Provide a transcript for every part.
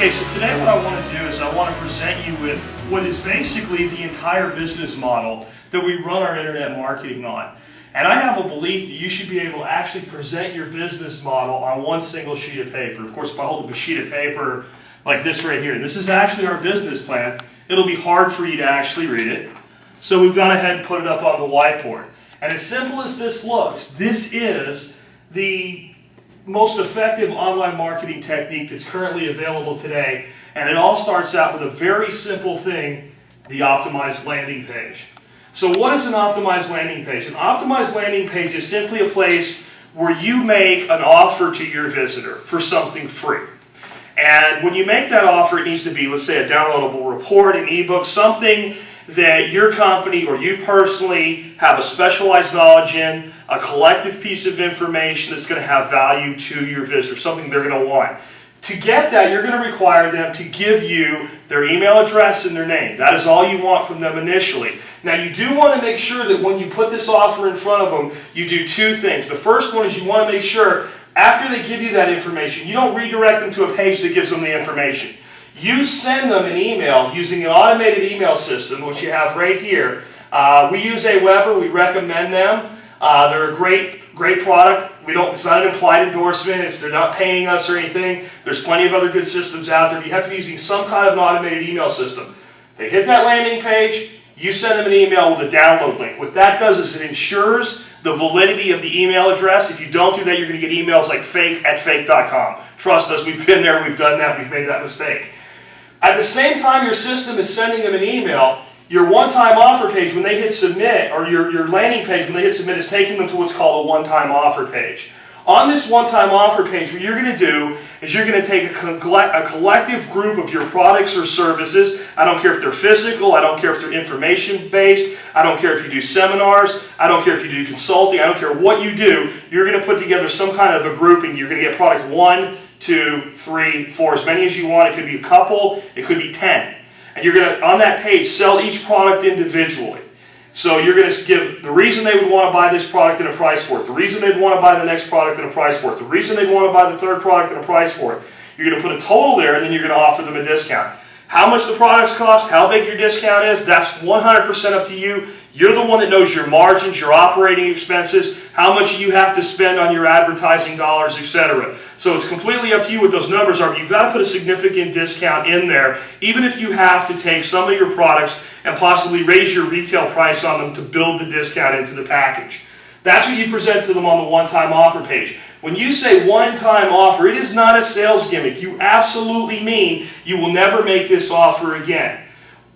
Okay, so today what I want to do is I want to present you with what is basically the entire business model that we run our internet marketing on. And I have a belief that you should be able to actually present your business model on one single sheet of paper. Of course, if I hold up a sheet of paper like this right here, this is actually our business plan, it'll be hard for you to actually read it. So we've gone ahead and put it up on the whiteboard. And as simple as this looks, this is the most effective online marketing technique that's currently available today. And it all starts out with a very simple thing, the optimized landing page. So what is an optimized landing page? An optimized landing page is simply a place where you make an offer to your visitor for something free. And when you make that offer, it needs to be, let's say, a downloadable report, an ebook, something that your company or you personally have a specialized knowledge in, a collective piece of information that's going to have value to your visitor, something they're going to want. To get that, you're going to require them to give you their email address and their name. That is all you want from them initially. Now, you do want to make sure that when you put this offer in front of them, you do two things. The first one is you want to make sure after they give you that information, you don't redirect them to a page that gives them the information. You send them an email using an automated email system, which you have right here. We use Aweber. We recommend them. They're a great product. It's not an implied endorsement. They're not paying us or anything. There's plenty of other good systems out there. But you have to be using some kind of an automated email system. They hit that landing page. You send them an email with a download link. What that does is it ensures the validity of the email address. If you don't do that, you're going to get emails like fake@fake.com. Trust us, we've been there, we've done that, we've made that mistake. At the same time your system is sending them an email, your one-time offer page, when they hit submit, or your landing page, when they hit submit, is taking them to what's called a one-time offer page. On this one-time offer page, what you're going to do is you're going to take a collective group of your products or services. I don't care if they're physical, I don't care if they're information-based, I don't care if you do seminars, I don't care if you do consulting, I don't care what you do, you're going to put together some kind of a grouping. You're going to get product 1, 2, 3, 4, as many as you want. It could be a couple, it could be 10. And you're going to, on that page, sell each product individually. So you're going to give the reason they would want to buy this product and a price for it, the reason they'd want to buy the next product and a price for it, the reason they'd want to buy the third product and a price for it. You're going to put a total there, and then you're going to offer them a discount. How much the products cost, how big your discount is, that's 100% up to you. You're the one that knows your margins, your operating expenses, how much you have to spend on your advertising dollars, etc. So it's completely up to you what those numbers are, but you've got to put a significant discount in there, even if you have to take some of your products and possibly raise your retail price on them to build the discount into the package. That's what you present to them on the one-time offer page. When you say one-time offer, it is not a sales gimmick. You absolutely mean you will never make this offer again.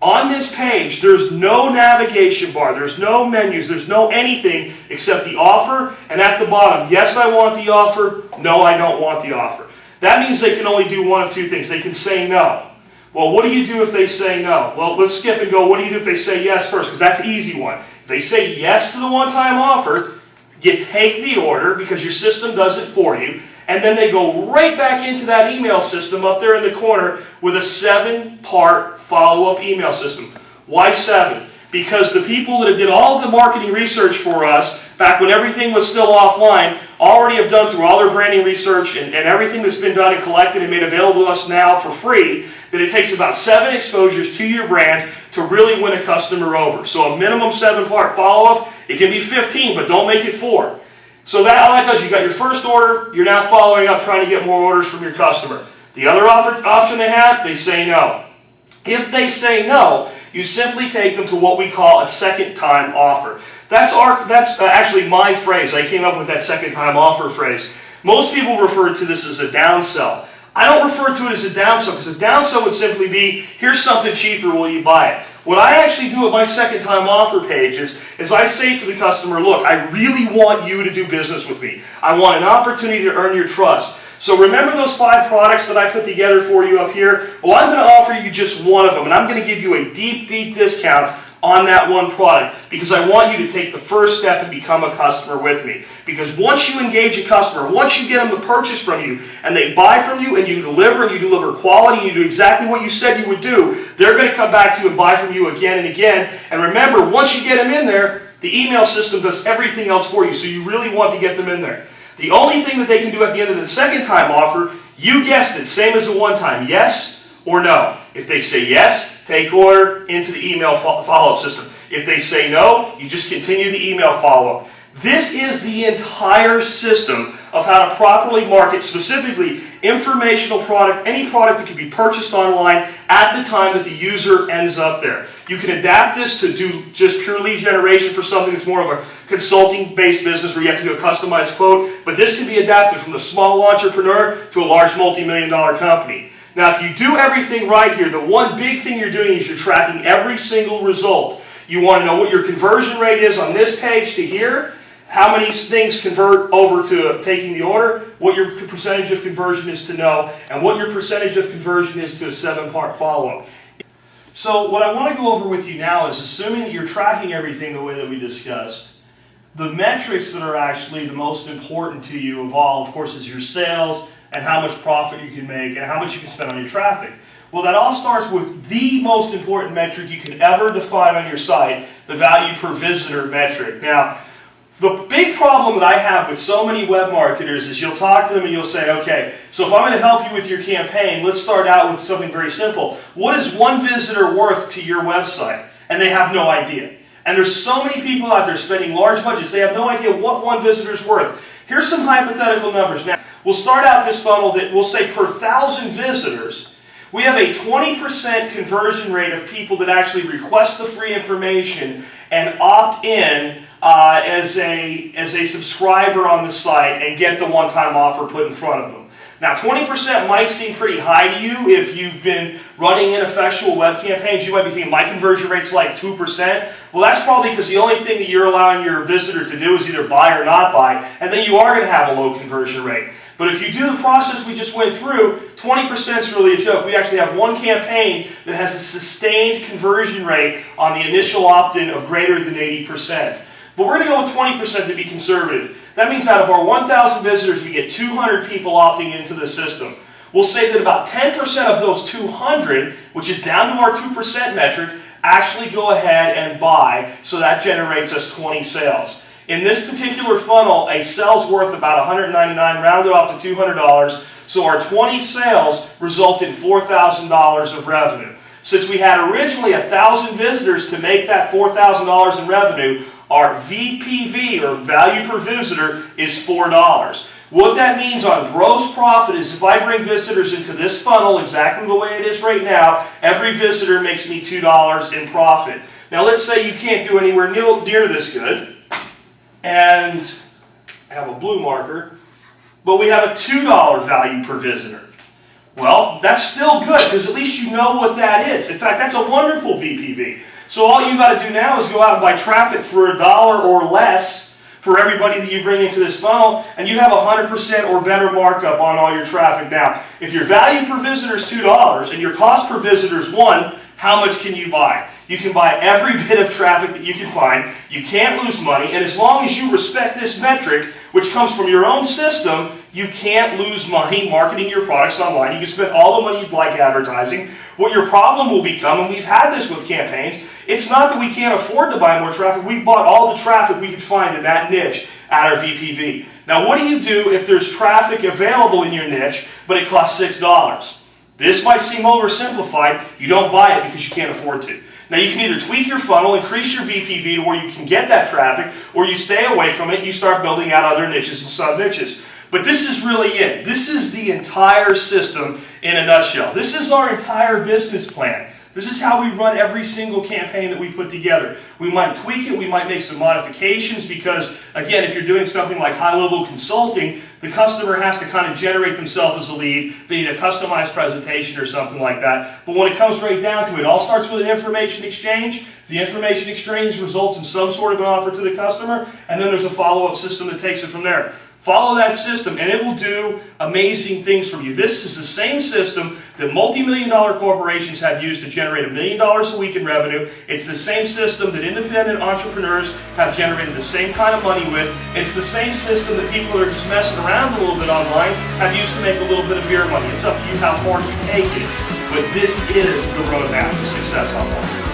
On this page, there's no navigation bar, there's no menus, there's no anything except the offer, and at the bottom, yes, I want the offer, no, I don't want the offer. That means they can only do one of two things. They can say no. Well, what do you do if they say no? Well, let's skip and go, what do you do if they say yes first? Because that's the easy one. If they say yes to the one-time offer, you take the order because your system does it for you, and then they go right back into that email system up there in the corner with a 7-part follow-up email system. Why 7? Because the people that did all the marketing research for us back when everything was still offline already have done through all their branding research and everything that's been done and collected and made available to us now for free, that it takes about 7 exposures to your brand to really win a customer over. So a minimum 7-part follow-up, it can be 15, but don't make it 4. So all that does, you got your first order, you're now following up trying to get more orders from your customer. The other option they have, they say no. If they say no, you simply take them to what we call a second-time offer. That's actually my phrase. I came up with that second-time offer phrase. Most people refer to this as a downsell. I don't refer to it as a downsell because a downsell would simply be, here's something cheaper, will you buy it? What I actually do at my second-time offer pages is I say to the customer, look, I really want you to do business with me. I want an opportunity to earn your trust. So remember those 5 products that I put together for you up here? Well, I'm going to offer you just one of them, and I'm going to give you a deep, deep discount on that one product because I want you to take the first step and become a customer with me. Because once you engage a customer, once you get them to purchase from you and they buy from you and you deliver quality and you do exactly what you said you would do, they're going to come back to you and buy from you again and again. And remember, once you get them in there, the email system does everything else for you, so you really want to get them in there. The only thing that they can do at the end of the second time offer, you guessed it, same as the one time. Yes, or no. If they say yes, take order into the email follow-up system. If they say no, you just continue the email follow-up. This is the entire system of how to properly market, specifically informational product, any product that can be purchased online at the time that the user ends up there. You can adapt this to do just pure lead generation for something that's more of a consulting-based business where you have to do a customized quote, but this can be adapted from the small entrepreneur to a large multi-million-dollar company. Now, if you do everything right here, the one big thing you're doing is you're tracking every single result. You want to know what your conversion rate is on this page to here, how many things convert over to taking the order, what your percentage of conversion is to no, and what your percentage of conversion is to a 7-part follow-up. So what I want to go over with you now is, assuming that you're tracking everything the way that we discussed, the metrics that are actually the most important to you of all, of course, is your sales and how much profit you can make and how much you can spend on your traffic. Well, that all starts with the most important metric you can ever define on your site, the value per visitor metric. Now, the big problem that I have with so many web marketers is you'll talk to them and you'll say, okay, so if I'm going to help you with your campaign, let's start out with something very simple. What is one visitor worth to your website? And they have no idea. And there's so many people out there spending large budgets, they have no idea what one visitor is worth. Here's some hypothetical numbers. Now, we'll start out this funnel that we'll say per 1,000 visitors, we have a 20% conversion rate of people that actually request the free information and opt in as a subscriber on the site and get the one-time offer put in front of them. Now, 20% might seem pretty high to you if you've been running ineffectual web campaigns. You might be thinking, my conversion rate's like 2%. Well, that's probably because the only thing that you're allowing your visitor to do is either buy or not buy, and then you are going to have a low conversion rate. But if you do the process we just went through, 20% is really a joke. We actually have one campaign that has a sustained conversion rate on the initial opt-in of greater than 80%. But we're going to go with 20% to be conservative. That means out of our 1,000 visitors, we get 200 people opting into the system. We'll say that about 10% of those 200, which is down to our 2% metric, actually go ahead and buy, so that generates us 20 sales. In this particular funnel, a sale's worth about $199, rounded off to $200, so our 20 sales result in $4,000 of revenue. Since we had originally 1,000 visitors to make that $4,000 in revenue, our VPV, or value per visitor, is $4. What that means on gross profit is if I bring visitors into this funnel exactly the way it is right now, every visitor makes me $2 in profit. Now let's say you can't do anywhere near this good, and I have a blue marker, but we have a $2 value per visitor. Well, that's still good, because at least you know what that is. In fact, that's a wonderful VPV. So all you got to do now is go out and buy traffic for $1 or less for everybody that you bring into this funnel, and you have 100% or better markup on all your traffic. Now, if your value per visitor is $2 and your cost per visitor is $1, how much can you buy? You can buy every bit of traffic that you can find. You can't lose money, and as long as you respect this metric, which comes from your own system, you can't lose money marketing your products online. You can spend all the money you'd like advertising. What your problem will become, and we've had this with campaigns, it's not that we can't afford to buy more traffic. We've bought all the traffic we could find in that niche at our VPV. Now, what do you do if there's traffic available in your niche, but it costs $6? This might seem oversimplified. You don't buy it because you can't afford to. Now, you can either tweak your funnel, increase your VPV to where you can get that traffic, or you stay away from it and you start building out other niches and sub-niches. But this is really it. This is the entire system in a nutshell. This is our entire business plan. This is how we run every single campaign that we put together. We might tweak it, we might make some modifications because, again, if you're doing something like high-level consulting, the customer has to kind of generate themselves as a lead. They need a customized presentation or something like that. But when it comes right down to it, it all starts with an information exchange. The information exchange results in some sort of an offer to the customer, and then there's a follow-up system that takes it from there. Follow that system, and it will do amazing things for you. This is the same system that multi-million-dollar corporations have used to generate $1 million a week in revenue. It's the same system that independent entrepreneurs have generated the same kind of money with. It's the same system that people that are just messing around a little bit online have used to make a little bit of beer money. It's up to you how far you take it, but this is the roadmap to success online.